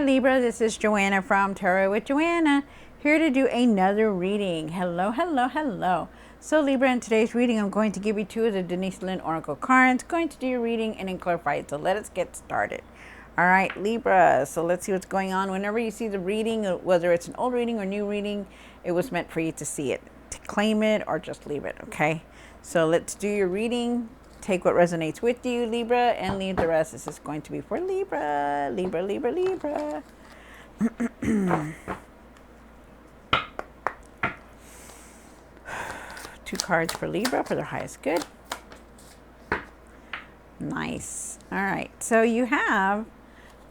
Libra, this is Joanna from Tarot with Joanna, here to do another reading. Hello, hello, hello. So Libra, in today's reading, I'm going to give you two of the Denise Lynn Oracle cards, going to do your reading and then clarify it. So let us get started. All right, Libra, so let's see what's going on. Whenever you see the reading, whether it's an old reading or new reading, it was meant for you to see it, to claim it, or just leave it, okay? So let's do your reading. Take what resonates with you, Libra, and leave the rest. This is going to be for Libra, Libra, Libra, Libra. Two cards for Libra for their highest good. Nice. All right. So you have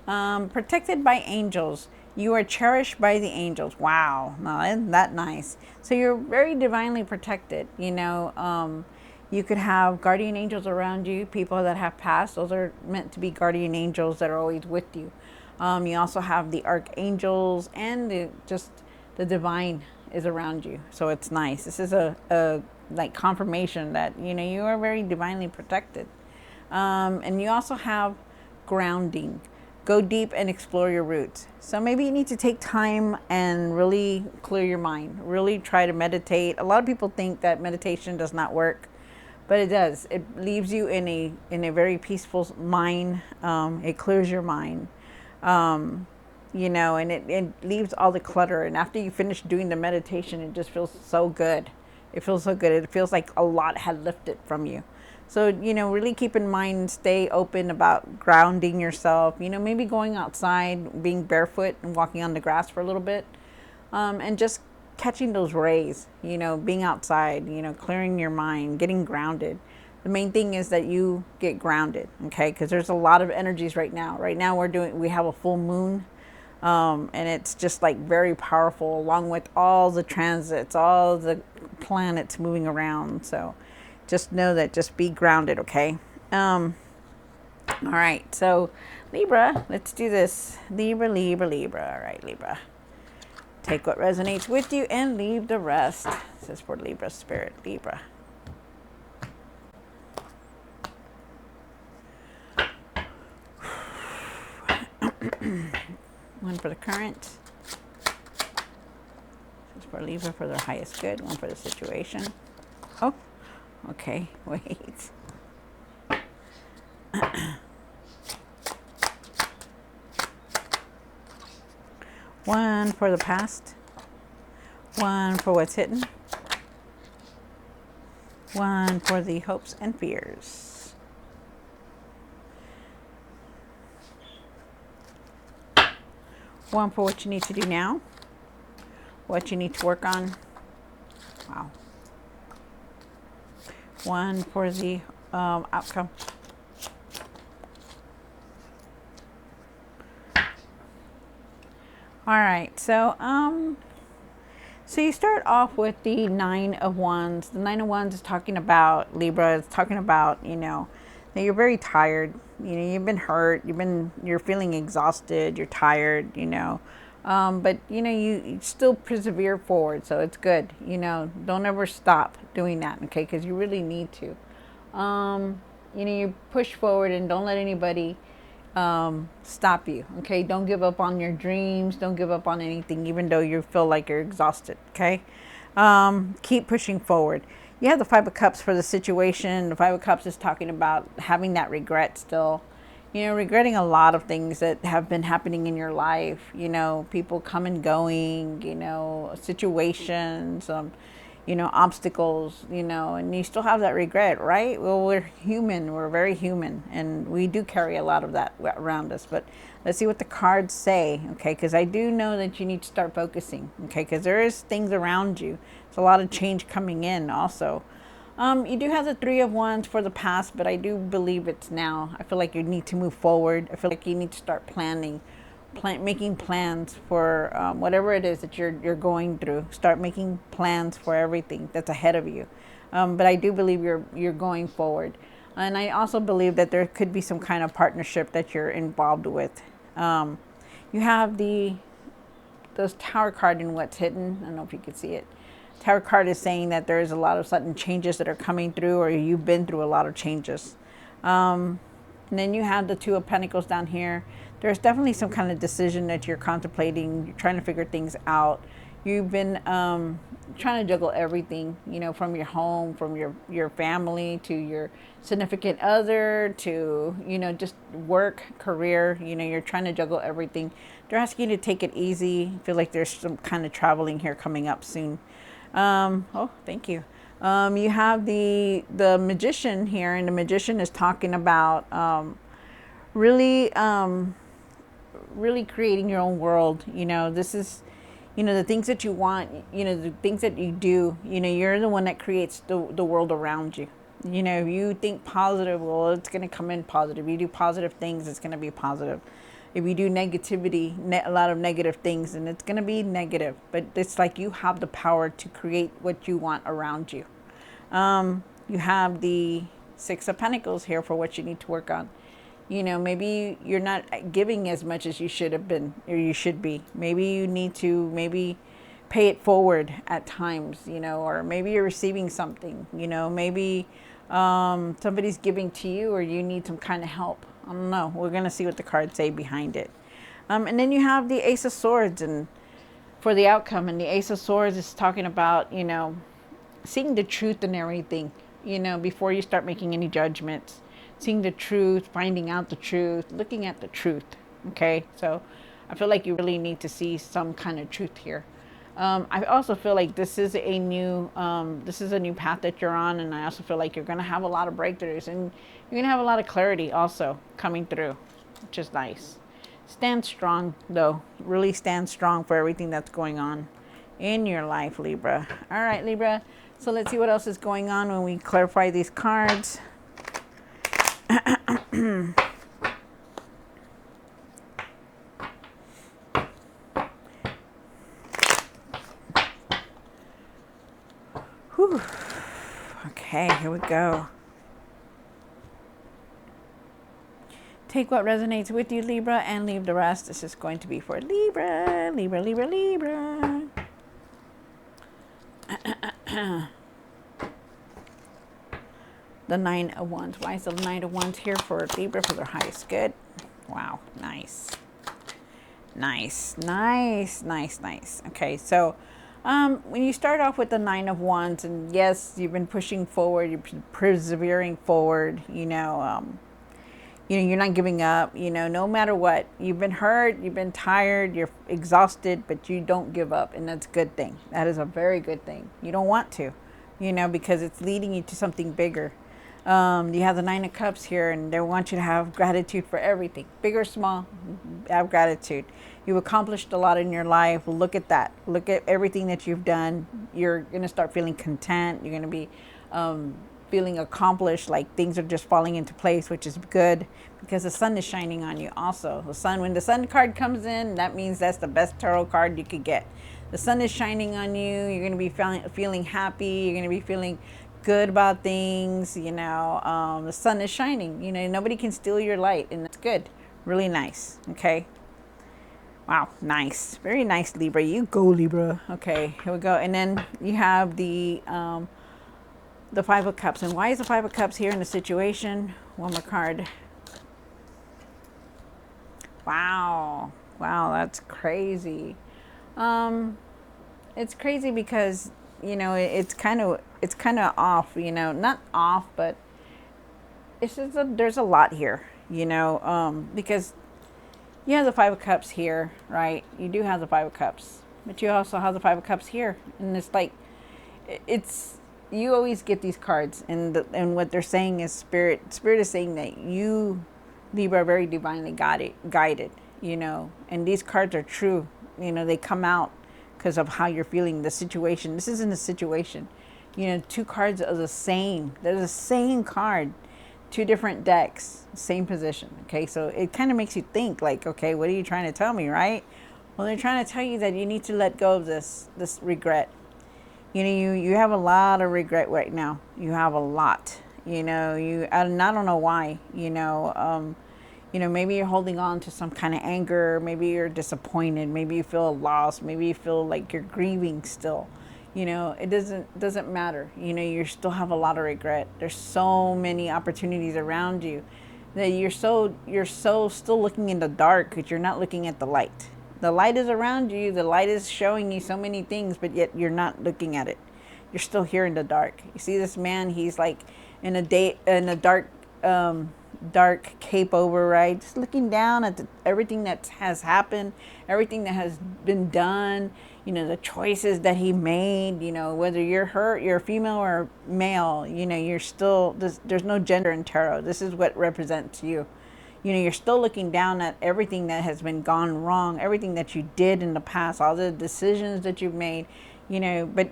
protected by angels. You are cherished by the angels. Wow. Now, isn't that nice? So you're very divinely protected. You know, you could have guardian angels around you, people that have passed. Those are meant to be guardian angels that are always with you. You also have the archangels and the divine is around you. So it's nice. This is a like confirmation that, you know, you are very divinely protected. And you also have grounding. Go deep and explore your roots. So maybe you need to take time and really clear your mind. Really try to meditate. A lot of people think that meditation does not work, but it does. It leaves you in a very peaceful mind. It clears your mind, you know, and it leaves all the clutter. And after you finish doing the meditation, it just feels so good. It feels so good. It feels like a lot had lifted from you. So, you know, really keep in mind, stay open about grounding yourself. You know, maybe going outside, being barefoot and walking on the grass for a little bit, and just catching those rays, you know, being outside, you know, clearing your mind, getting grounded. The main thing is that you get grounded, okay? Because there's a lot of energies right now. Right now we have a full moon, and it's just like very powerful, along with all the transits, all the planets moving around. So just know that, just be grounded, okay? All right, so Libra, let's do this. Libra, Libra, Libra. All right, Libra. Take what resonates with you and leave the rest. This is for Libra spirit, Libra. One for the current. This is for Libra for their highest good. One for the situation. Oh, okay, wait. One for the past, one for what's hidden, one for the hopes and fears. One for what you need to do now, what you need to work on. Wow. One for the outcome. All right, so you start off with the Nine of Wands. The Nine of Wands is talking about, Libra, it's talking about, you know, that you're very tired. You know, you've been hurt, you're feeling exhausted, you're tired, you know. But, you know, you still persevere forward, so it's good. You know, don't ever stop doing that, okay, because you really need to. You know, you push forward and don't let anybody stop you, okay? Don't give up on your dreams. Don't give up on anything, even though you feel like you're exhausted, okay? Keep pushing forward. You have the Five of Cups for the situation. The Five of Cups is talking about having that regret still. You know, regretting a lot of things that have been happening in your life. You know, people come and going, you know, situations, you know, obstacles, you know, and you still have that regret, right? Well, we're human. We're very human, and we do carry a lot of that around us. But let's see what the cards say, okay? Because I do know that you need to start focusing, okay? Because there is things around you. There's a lot of change coming in also. You do have the Three of Wands for the past, but I do believe it's now. I feel like you need to move forward. I feel like you need to start planning. Making plans for whatever it is that you're going through. Start making plans for everything that's ahead of you. But I do believe you're going forward, and I also believe that there could be some kind of partnership that you're involved with. You have those Tower card in what's hidden. I don't know if you can see it. Tower card is saying that there is a lot of sudden changes that are coming through, or you've been through a lot of changes. And then you have the Two of Pentacles down here. There's definitely some kind of decision that you're contemplating. You're trying to figure things out. You've been trying to juggle everything, you know, from your home, from your family to your significant other to, you know, just work, career. You know, you're trying to juggle everything. They're asking you to take it easy. I feel like there's some kind of traveling here coming up soon. Oh, thank you. You have the magician here, and the magician is talking about really really creating your own world. You know, this is, you know, the things that you want, you know, the things that you do, you know, you're the one that creates the world around you. You know, if you think positive, well, it's going to come in positive. If you do positive things, it's going to be positive. If you do negativity, a lot of negative things, and it's going to be negative. But it's like you have the power to create what you want around you. You have the Six of Pentacles here for what you need to work on. You know, maybe you're not giving as much as you should have been or you should be. Maybe you need to pay it forward at times, you know, or maybe you're receiving something, you know, maybe somebody's giving to you or you need some kind of help. I don't know. We're going to see what the cards say behind it. And then you have the Ace of Swords and for the outcome. And the Ace of Swords is talking about, you know, seeing the truth in everything, you know, before you start making any judgments. Seeing the truth, finding out the truth, looking at the truth. Okay, so I feel like you really need to see some kind of truth here. I also feel like this is a new path that you're on, and I also feel like you're going to have a lot of breakthroughs, and you're going to have a lot of clarity also coming through, which is nice. Stand strong, though. Really stand strong for everything that's going on in your life, Libra. All right, Libra. So let's see what else is going on when we clarify these cards. Whew. Okay, here we go. Take what resonates with you, Libra, and leave the rest. This is going to be for Libra, Libra, Libra, Libra. The Nine of Wands. Why is the Nine of Wands here for Libra for their highest good? Wow, nice. Nice, nice, nice, nice. Okay, so when you start off with the Nine of Wands, and yes, you've been pushing forward, you're persevering forward, you know, you're not giving up, you know, no matter what. You've been hurt, you've been tired, you're exhausted, but you don't give up, and that's a good thing. That is a very good thing. You don't want to, you know, because it's leading you to something bigger. You have the Nine of Cups here, and they want you to have gratitude for everything, big or small. Have gratitude. You've accomplished a lot in your life. Look at that. Look at everything that you've done. You're going to start feeling content. You're going to be feeling accomplished, like things are just falling into place, which is good because the sun is shining on you also. The sun, when the sun card comes in, that means that's the best tarot card you could get. The sun is shining on you. You're going to be feeling happy. You're going to be feeling good about things, you know. The sun is shining, you know, nobody can steal your light, and that's good. Really nice. Okay, wow, nice, very nice, Libra. You go, Libra. Okay, here we go. And then you have the Five of Cups. And why is the Five of Cups here in the situation? One more card. Wow, that's crazy. It's crazy because, you know, it's kind of off, you know, not off, but it's just there's a lot here, you know, because you have the Five of Cups here, right? You do have the Five of Cups, but you also have the Five of Cups here, and it's like, you always get these cards, and what they're saying is spirit is saying that you, Libra, are very divinely guided, you know, and these cards are true, you know, they come out because of how you're feeling, the situation. This isn't a situation. You know, two cards are the same. They're the same card. Two different decks, same position. Okay, so it kind of makes you think like, okay, what are you trying to tell me, right? Well, they're trying to tell you that you need to let go of this regret. You know, you have a lot of regret right now. You have a lot. You know, and I don't know why, you know, maybe you're holding on to some kind of anger. Maybe you're disappointed. Maybe you feel lost. Maybe you feel like you're grieving still. You know, it doesn't matter. You know, you still have a lot of regret. There's so many opportunities around you. that you're so still looking in the dark because you're not looking at the light. The light is around you. The light is showing you so many things, but yet you're not looking at it. You're still here in the dark. You see this man? He's like in a dark cape over, right? Just looking down at everything that has happened, everything that has been done. The choices that he made. Whether you're female or male. You're still there's no gender in tarot. This is what represents you. You're still looking down at everything that has been gone wrong, everything that you did in the past, all the decisions that you've made, but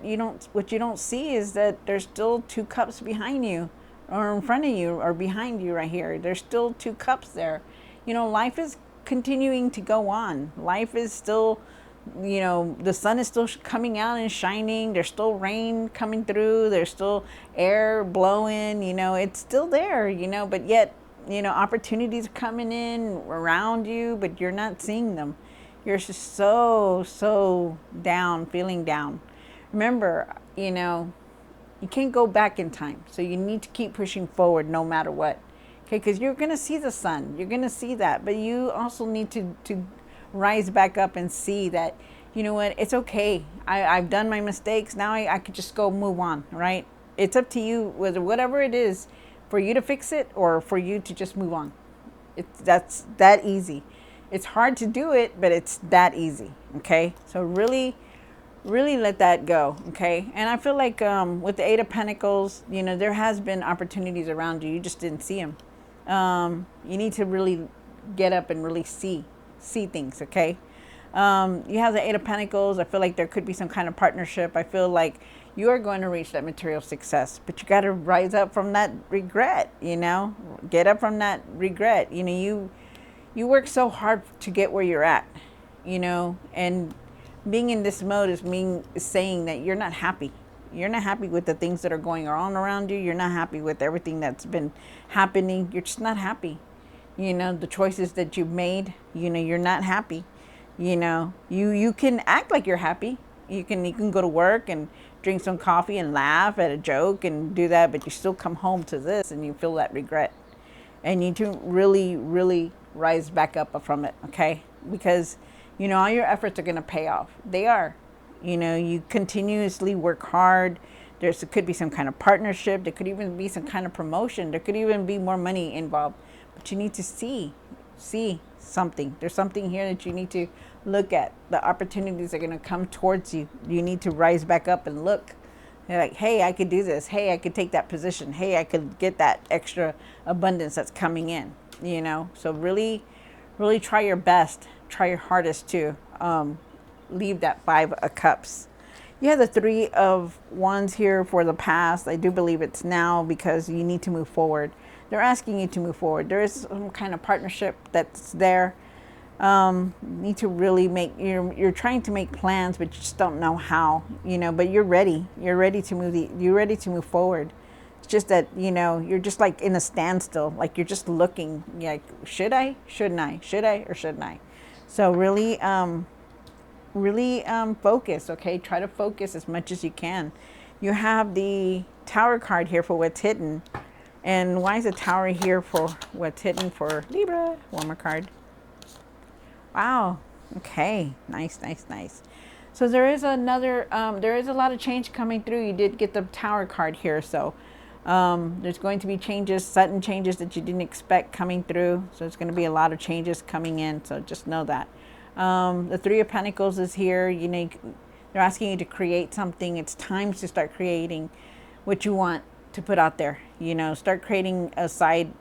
what you don't see is that there's still two cups behind you or in front of you or behind you right here. There's still two cups there. Life is continuing to go on. Life is still, the sun is still coming out and shining. There's still rain coming through. There's still air blowing, it's still there, but yet, opportunities are coming in around you, but you're not seeing them. You're just so down, feeling down. Remember, you can't go back in time. So you need to keep pushing forward no matter what. Okay, because you're going to see the sun. You're going to see that. But you also need to rise back up and see that, it's okay. I've done my mistakes. Now I could just go move on, right? It's up to you, whatever it is, for you to fix it or for you to just move on. That's that easy. It's hard to do it, but it's that easy. Okay, so really let that go. Okay, and I feel like with the Eight of Pentacles, there has been opportunities around you. You just didn't see them. You need to really get up and really see things. Okay, you have the Eight of Pentacles. I feel like there could be some kind of partnership. I feel like you are going to reach that material success, but you got to rise up from that regret. Get up from that regret. You work so hard to get where you're at. And being in this mode is saying that you're not happy. You're not happy with the things that are going on around you. You're not happy with everything that's been happening. You're just not happy. The choices that you've made, you're not happy. You can act like you're happy. You can go to work and drink some coffee and laugh at a joke and do that, but you still come home to this and you feel that regret. And you need to really rise back up from it, okay? Because, all your efforts are going to pay off. They are. You continuously work hard. There could be some kind of partnership. There could even be some kind of promotion. There could even be more money involved. But you need to see something. There's something here that you need to look at. The opportunities are going to come towards you. You need to rise back up and look. You're like, hey, I could do this. Hey, I could take that position. Hey, I could get that extra abundance that's coming in. So really try your best. Try your hardest to leave that Five of Cups. You have the Three of Wands here for the past. I do believe it's now because you need to move forward. They're asking you to move forward. There is some kind of partnership that's there. You need to really you're trying to make plans, but you just don't know how, but you're ready. You're ready to move forward. It's just that, you're just like in a standstill, like you're just looking like, should I, shouldn't I, should I, or shouldn't I? So really focus. Okay. Try to focus as much as you can. You have the Tower card here for what's hidden. And why is the Tower here for what's hidden for Libra? One more card. Wow. Okay. Nice. So there is there is a lot of change coming through. You did get the Tower card here. So there's going to be changes, sudden changes that you didn't expect coming through. So there's going to be a lot of changes coming in. So just know that. The Three of Pentacles is here. They're asking you to create something. It's time to start creating what you want to put out there. Start creating a side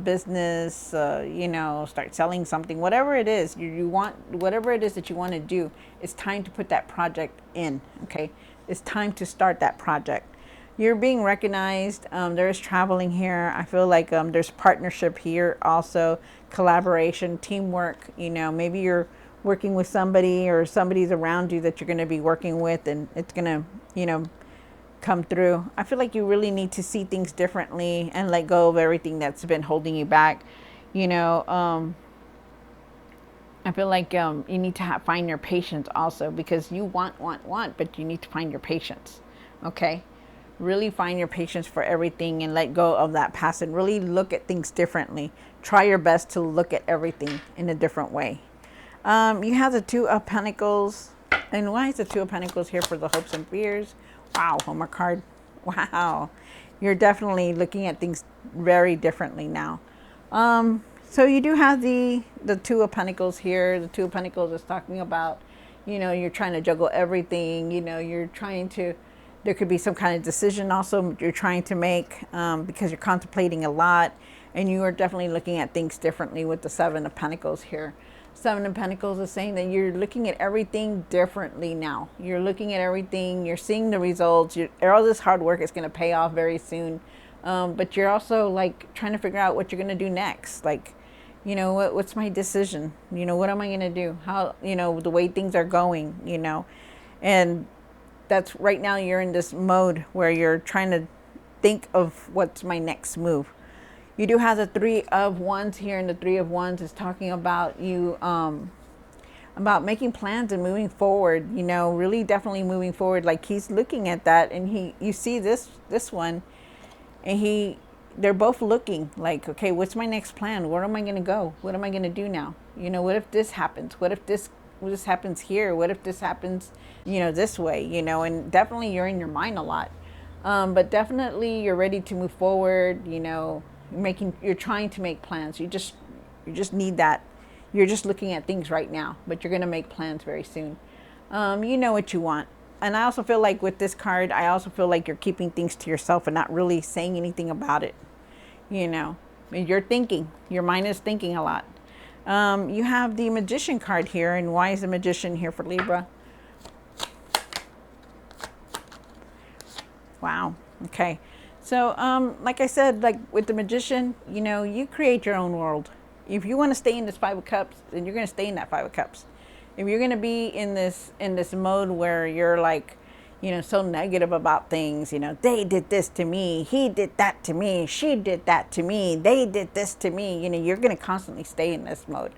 business, start selling something, whatever it is you want, whatever it is that you want to do. It's time to put that project in. Okay. It's time to start that project. You're being recognized. There is traveling here. I feel like there's partnership here also, collaboration, teamwork. Maybe you're working with somebody or somebody's around you that you're going to be working with, and it's going to, come through. I feel like you really need to see things differently and let go of everything that's been holding you back. I feel like you need to find your patience also, because you want, but you need to find your patience. Okay. Really find your patience for everything and let go of that past and really look at things differently. Try your best to look at everything in a different way. You have the Two of Pentacles. And why is the Two of Pentacles here for the hopes and fears? Wow, one more card. Wow. You're definitely looking at things very differently now. So you do have the Two of Pentacles here. The Two of Pentacles is talking about, you know, you're trying to juggle everything. You know, you're trying to, there could be some kind of decision also you're trying to make because you're contemplating a lot. And you are definitely looking at things differently with the Seven of Pentacles here. Seven of Pentacles is saying that you're looking at everything differently now. You're looking at everything. You're seeing the results. All this hard work is going to pay off very soon. But you're also like trying to figure out what you're going to do next. Like, you know, what's my decision? You know, what am I going to do? How, you know, the way things are going, you know. And that's right now you're in this mode where you're trying to think of what's my next move. You do have the Three of Wands here, and the Three of Wands is talking about you, about making plans and moving forward. You know, really, definitely moving forward. Like he's looking at that, and you see this one, and they're both looking like, okay, what's my next plan? Where am I going to go? What am I going to do now? You know, what if this happens? What if this happens here? What if this happens, you know, this way? You know, and definitely you're in your mind a lot, but definitely you're ready to move forward. You know. You're trying to make plans. You just need that. You're just looking at things right now, but you're going to make plans very soon. You know what you want. And I also feel like with this card, I also feel like you're keeping things to yourself and not really saying anything about it. You know, you're thinking, your mind is thinking a lot. You have the Magician card here. And why is the Magician here for Libra? Wow. Okay. So, like I said, like with the Magician, you know, you create your own world. If you want to stay in this Five of Cups, then you're going to stay in that Five of Cups. If you're going to be in this mode where you're like, you know, so negative about things, you know, they did this to me, he did that to me, she did that to me, they did this to me, you know, you're going to constantly stay in this mode.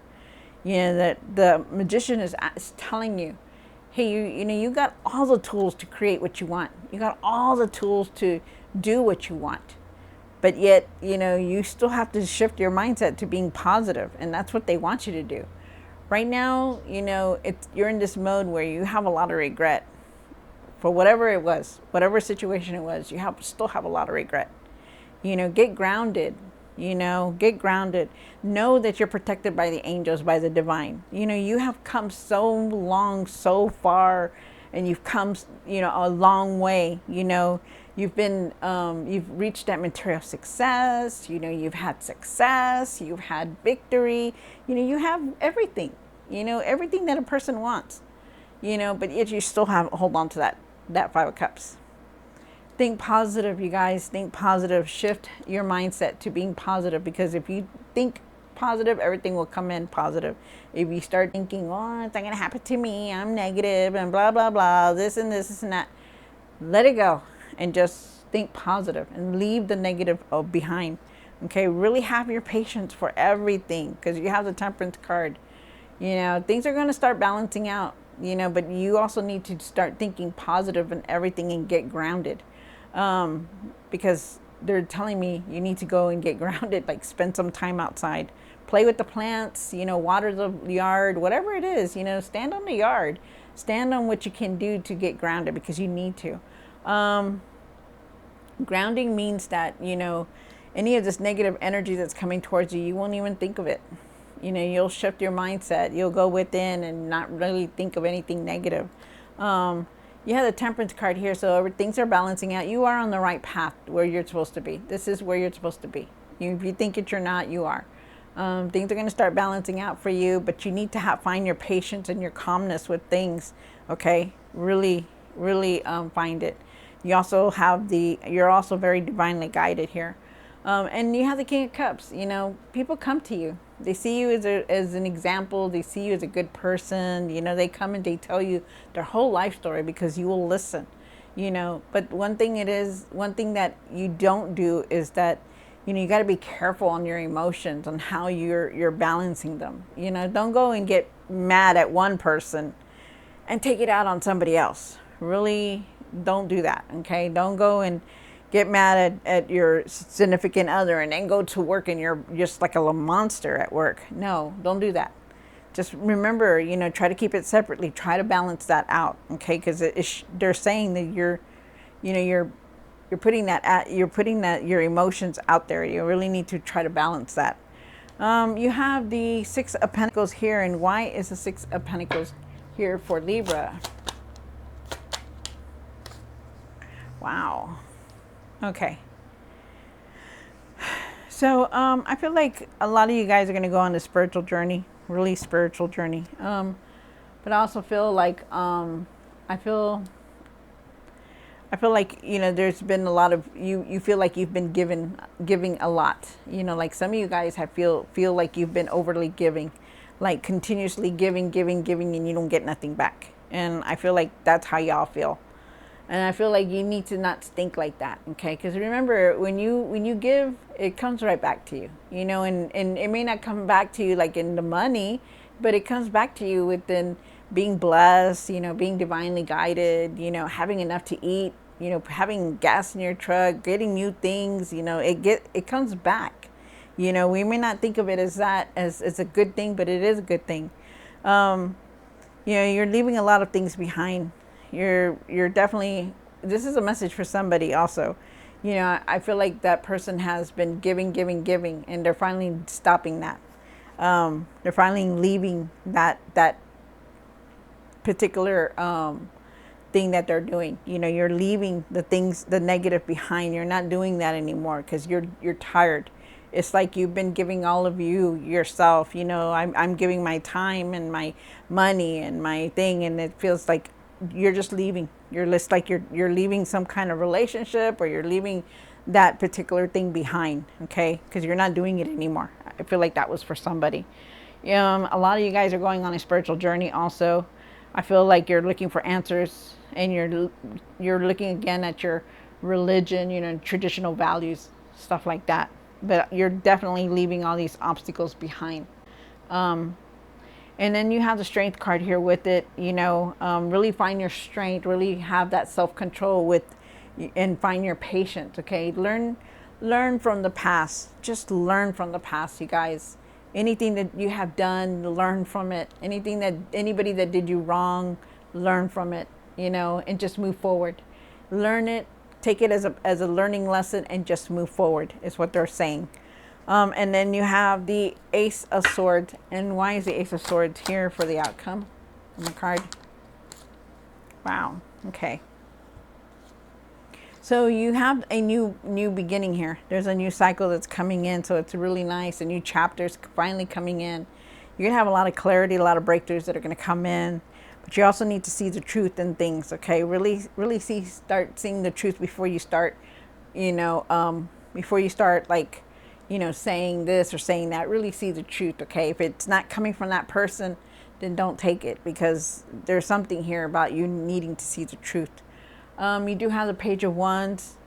You know, that the Magician is telling you, hey, you know, you got all the tools to create what you want. You got all the tools to do what you want. But yet, you know, you still have to shift your mindset to being positive, and that's what they want you to do. Right now, you know, you're in this mode where you have a lot of regret for whatever it was, whatever situation it was. You still have a lot of regret. You know, get grounded. You know, get grounded. Know that you're protected by the angels, by the divine. You know, you have come so long, so far, and you've come, you know, a long way. You know, you've reached that material success. You know, you've had success. You've had victory. You know, you have everything. You know, everything that a person wants. You know, but yet you still hold on to that Five of Cups. Think positive, you guys. Think positive. Shift your mindset to being positive, because if you think positive, everything will come in positive. If you start thinking, oh, it's not going to happen to me, I'm negative and blah, blah, blah, this and this and that, let it go and just think positive and leave the negative behind. Okay, really have your patience for everything, because you have the Temperance card. You know, things are going to start balancing out, you know, but you also need to start thinking positive and everything and get grounded. Because they're telling me you need to go and get grounded, like spend some time outside, play with the plants, you know, water the yard, whatever it is, you know, stand on the yard, stand on what you can do to get grounded, because you need to. Grounding means that, you know, any of this negative energy that's coming towards you, you won't even think of it. You know, you'll shift your mindset, you'll go within and not really think of anything negative. You have the Temperance card here, so things are balancing out. You are on the right path where you're supposed to be. This is where you're supposed to be. If you think you're not, you are. Things are going to start balancing out for you, but you need to find your patience and your calmness with things. Okay, really, really find it. You also have you're also very divinely guided here. And you have the King of Cups. You know, people come to you. They see you as an example. They see you as a good person. You know, they come and they tell you their whole life story because you will listen. You know, but one thing that you don't do is that, you know, you got to be careful on your emotions, on how you're balancing them. You know, don't go and get mad at one person and take it out on somebody else. Really, don't do that. Okay, don't go and get mad at your significant other and then go to work and you're just like a little monster at work. No, don't do that. Just remember, try to keep it separately. Try to balance that out. Okay, because they're saying that you're putting that your emotions out there. You really need to try to balance that. You have the Six of Pentacles here, and why is the Six of Pentacles here for Libra? Wow. Okay. So I feel like a lot of you guys are going to go on a spiritual journey, really spiritual journey. But I also feel like I feel like there's been a lot of you feel like you've been giving a lot. Like some of you guys feel like you've been overly giving, like continuously giving, and you don't get nothing back. And I feel like that's how y'all feel. And I feel like you need to not think like that, okay? Because remember, when you give, it comes right back to you, and it may not come back to you like in the money, but it comes back to you within being blessed, being divinely guided, having enough to eat, having gas in your truck, getting new things, it comes back. We may not think of it as a good thing, but it is a good thing. You're leaving a lot of things behind. You're definitely, this is a message for somebody also. I feel like that person has been giving, and they're finally stopping that. They're finally leaving that particular thing that they're doing. You're leaving the negative behind. You're not doing that anymore because you're tired. It's like you've been giving all of yourself. I'm giving my time and my money and my thing, and it feels like you're just leaving. You're just like you're leaving some kind of relationship, or you're leaving that particular thing behind, okay? Because you're not doing it anymore. I feel like that was for somebody. A lot of you guys are going on a spiritual journey also. I feel like you're looking for answers, and you're looking again at your religion, traditional values, stuff like that. But you're definitely leaving all these obstacles behind. And then you have the Strength card here with it. Really find your strength. Really have that self-control and find your patience. Okay, learn from the past. Just learn from the past, you guys. Anything that you have done, learn from it. Anybody that did you wrong, learn from it. And just move forward. Learn it. Take it as a learning lesson and just move forward. Is what they're saying. And then you have the Ace of Swords. And why is the Ace of Swords here for the outcome on the card? Wow. Okay. So you have a new beginning here. There's a new cycle that's coming in. So it's really nice. A new chapter's finally coming in. You're going to have a lot of clarity, a lot of breakthroughs that are going to come in. But you also need to see the truth in things, okay? Really start seeing the truth before you start, like, saying this or saying that. Really see the truth, okay? If it's not coming from that person, then don't take it, because there's something here about you needing to see the truth. You do have the Page of Wands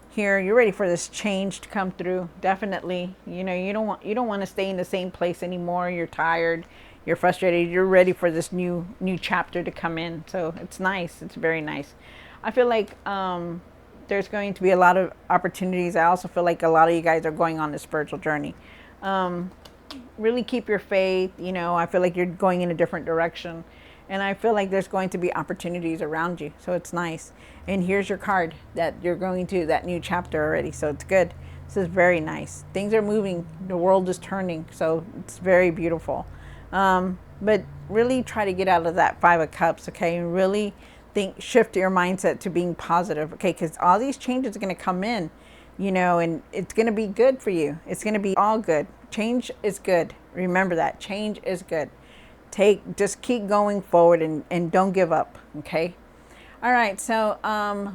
here. You're ready for this change to come through. Definitely. You don't want to stay in the same place anymore. You're tired. You're frustrated. You're ready for this new chapter to come in. So it's nice. It's very nice. I feel like there's going to be a lot of opportunities. I also feel like a lot of you guys are going on this spiritual journey. Really keep your faith. I feel like you're going in a different direction. And I feel like there's going to be opportunities around you. So it's nice. And here's your card that you're going to that new chapter already. So it's good. This is very nice. Things are moving. The world is turning. So it's very beautiful. But really try to get out of that Five of Cups, okay? And really shift your mindset to being positive, okay? Because all these changes are going to come in, and it's going to be good for you. It's going to be all good. Change is good. Remember that. Change is good. Just keep going forward and don't give up, okay? All right, so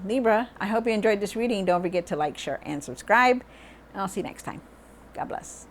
Libra, I hope you enjoyed this reading. Don't forget to like, share, and subscribe. And I'll see you next time. God bless.